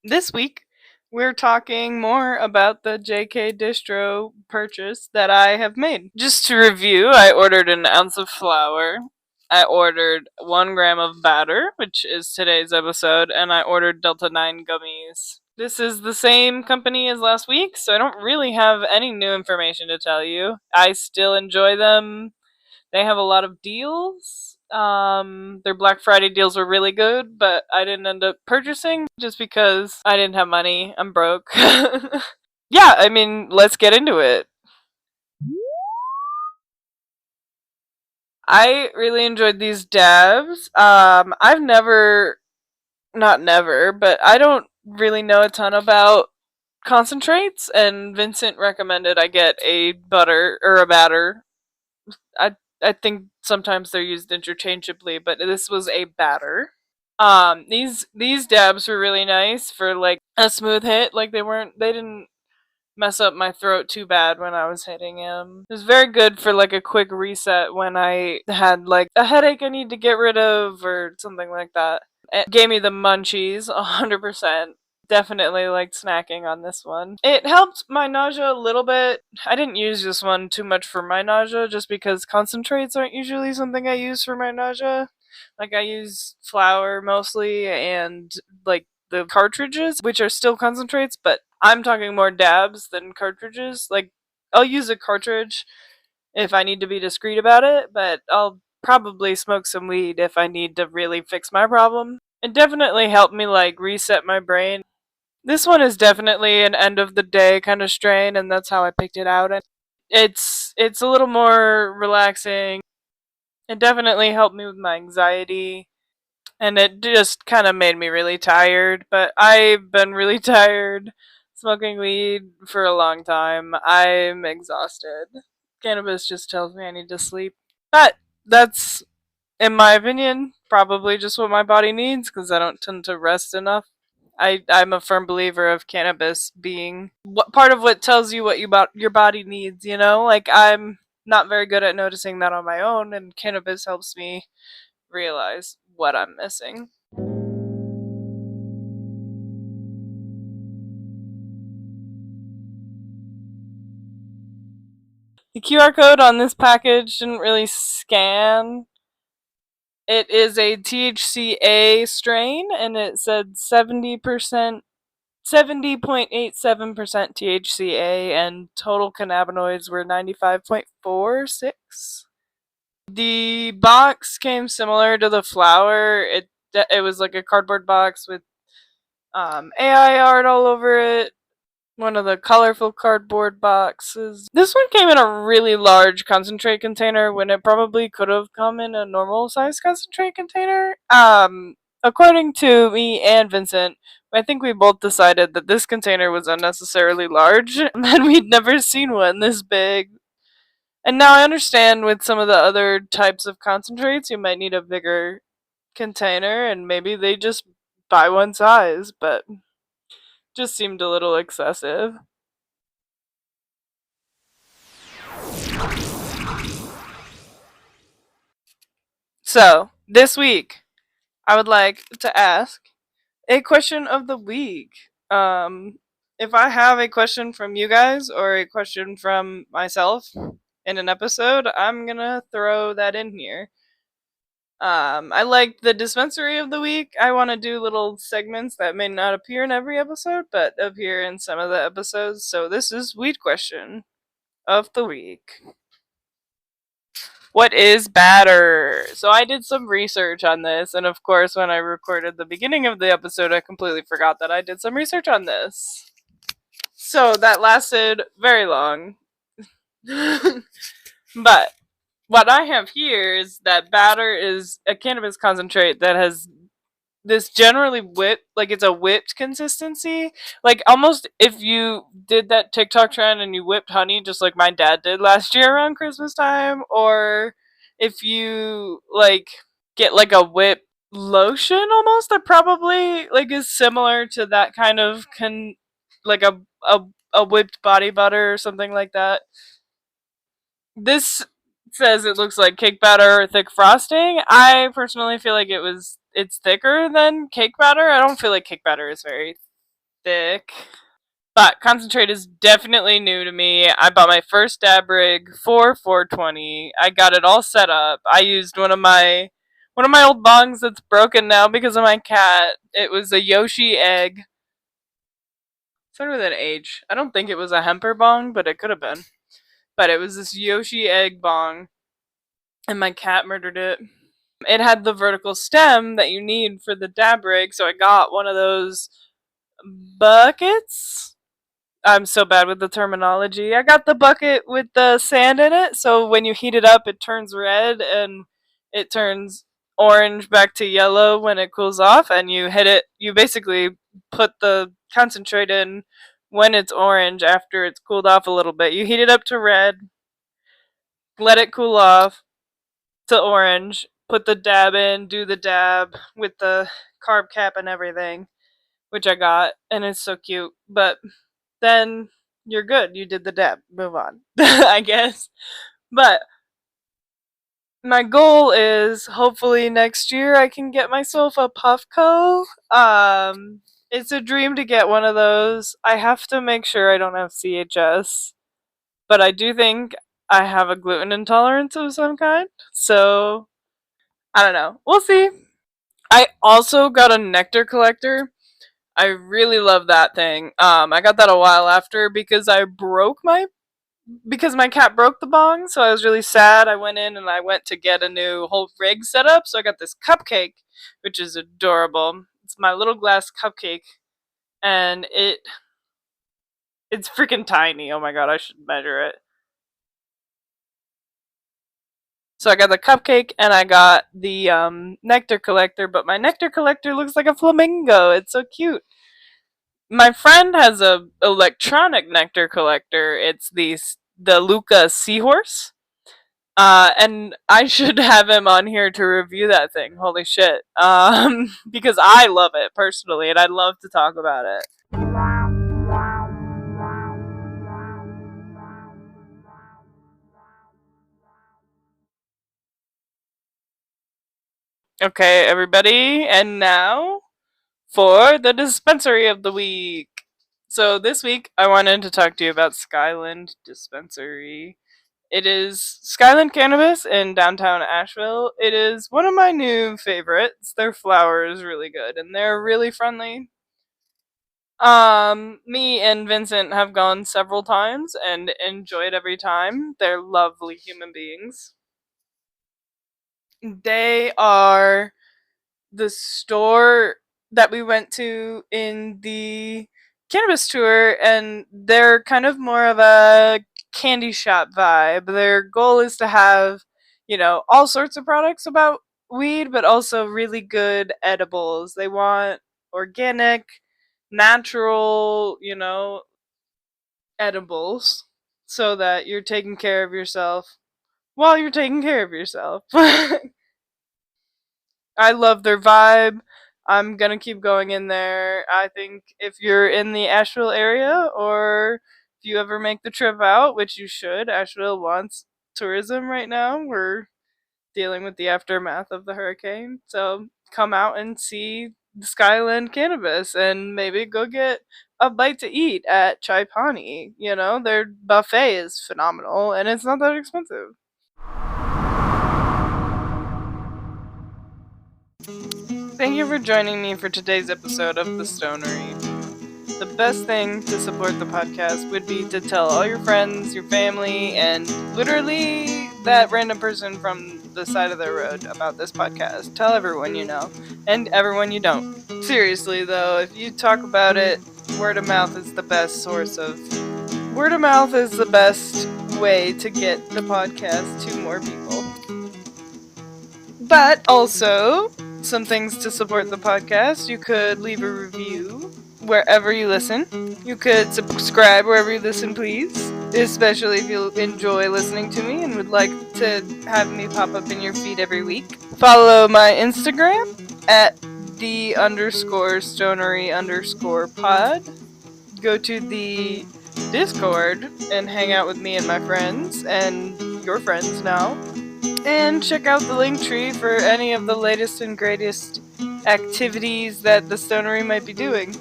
This week, we're talking more about the JK Distro purchase that I have made. Just to review, I ordered an ounce of flour, I ordered 1 gram of batter, which is today's episode, and I ordered Delta 9 gummies. This is the same company as last week, so I don't really have any new information to tell you. I still enjoy them. They have a lot of deals. Their Black Friday deals were really good, but I didn't end up purchasing just because I didn't have money. I'm broke. Yeah, I mean, let's get into it. I really enjoyed these dabs. I've never, not never, but I don't really know a ton about concentrates, and Vincent recommended I get a butter or a batter. I I think sometimes they're used interchangeably, but this was a batter. These dabs were really nice for like a smooth hit. Like they didn't mess up my throat too bad when I was hitting him. It was very good for like a quick reset when I had like a headache I need to get rid of or something like that. It gave me the munchies 100%. Definitely liked snacking on this one. It helped my nausea a little bit. I didn't use this one too much for my nausea just because concentrates aren't usually something I use for my nausea. Like I use flour mostly and like the cartridges, which are still concentrates, but I'm talking more dabs than cartridges. Like I'll use a cartridge if I need to be discreet about it, but I'll probably smoke some weed if I need to really fix my problem. It definitely helped me like reset my brain. This one is definitely an end of the day kind of strain, and that's how I picked it out. And it's a little more relaxing. It definitely helped me with my anxiety, and it just kind of made me really tired. But I've been really tired smoking weed for a long time. I'm exhausted. Cannabis just tells me I need to sleep. But that's, in my opinion, probably just what my body needs because I don't tend to rest enough. I'm a firm believer of cannabis being part of what tells you what your body needs, you know? Like, I'm not very good at noticing that on my own, and cannabis helps me realize what I'm missing. The QR code on this package didn't really scan. It is a THCA strain, and it said 70.87% THCA, and total cannabinoids were 95.46. The box came similar to the flower. It was like a cardboard box with AI art all over it. One of the colorful cardboard boxes. This one came in a really large concentrate container when it probably could have come in a normal size concentrate container. According to me and Vincent, I think we both decided that this container was unnecessarily large and we'd never seen one this big. And now I understand with some of the other types of concentrates, you might need a bigger container and maybe they just buy one size, but just seemed a little excessive. So, this week, I would like to ask a question of the week. If I have a question from you guys or a question from myself in an episode, I'm gonna throw that in here. I like the dispensary of the week. I want to do little segments that may not appear in every episode, but appear in some of the episodes. So this is weed question of the week. What is batter? So I did some research on this, and of course, when I recorded the beginning of the episode, I completely forgot that I did some research on this. So that lasted very long. But what I have here is that batter is a cannabis concentrate that has this generally whipped, like it's a whipped consistency. Like almost if you did that TikTok trend and you whipped honey just like my dad did last year around Christmas time, or if you like get like a whipped lotion almost that probably like is similar to that kind of like a whipped body butter or something like that. This says it looks like cake batter or thick frosting. I personally feel like it's thicker than cake batter. I don't feel like cake batter is very thick. But concentrate is definitely new to me. I bought my first dab rig for 420. I got it all set up. I used one of my old bongs that's broken now because of my cat. It was a Yoshi egg. Started with an H. I don't think it was a Hemper bong, but it could have been. But it was this Yoshi egg bong, and my cat murdered it. It had the vertical stem that you need for the dab rig, so I got one of those buckets. I'm so bad with the terminology. I got the bucket with the sand in it, so when you heat it up, it turns red and it turns orange back to yellow when it cools off, and you hit it. You basically put the concentrate in when it's orange after it's cooled off a little bit. You heat it up to red, let it cool off to orange, put the dab in, do the dab with the carb cap and everything, which I got, and it's so cute. But then you're good. You did the dab. Move on, I guess. But my goal is hopefully next year I can get myself a Puffco. It's a dream to get one of those. I have to make sure I don't have CHS, but I do think I have a gluten intolerance of some kind. So I don't know. We'll see. I also got a nectar collector. I really love that thing. I got that a while after because my cat broke the bong, so I was really sad. I went in and I went to get a new whole rig set up, so I got this cupcake, which is adorable. It's my little glass cupcake, and it's freaking tiny. Oh my god, I should measure it. So I got the cupcake and I got the nectar collector, but my nectar collector looks like a flamingo. It's so cute. My friend has a electronic nectar collector. It's the Luca Seahorse. And I should have him on here to review that thing. Holy shit. Because I love it personally, and I'd love to talk about it. Okay, everybody, and now for the dispensary of the week. So this week, I wanted to talk to you about Skyland Dispensary. It is Skyland Cannabis in downtown Asheville. It is one of my new favorites. Their flower is really good, and they're really friendly. Me and Vincent have gone several times and enjoyed every time. They're lovely human beings. They are the store that we went to in the cannabis tour, and they're kind of more of a candy shop vibe. Their goal is to have, all sorts of products about weed, but also really good edibles. They want organic, natural, edibles so that you're taking care of yourself while you're taking care of yourself. I love their vibe. I'm gonna keep going in there. I think if you're in the Asheville area, or if you ever make the trip out, which you should, Asheville wants tourism right now. We're dealing with the aftermath of the hurricane. So come out and see the Skyland Cannabis and maybe go get a bite to eat at Chai Pani. Their buffet is phenomenal and it's not that expensive. Thank you for joining me for today's episode of The Stonery. The best thing to support the podcast would be to tell all your friends, your family, and literally that random person from the side of the road about this podcast. Tell everyone you know, and everyone you don't. Seriously though, if you talk about it, word of mouth is the best way to get the podcast to more people. But also, some things to support the podcast. You could leave a review wherever you listen. You could subscribe wherever you listen, please. Especially if you enjoy listening to me and would like to have me pop up in your feed every week. Follow my Instagram at _stonery_pod. Go to the Discord and hang out with me and my friends and your friends now. And check out the link tree for any of the latest and greatest activities that the Stonery might be doing.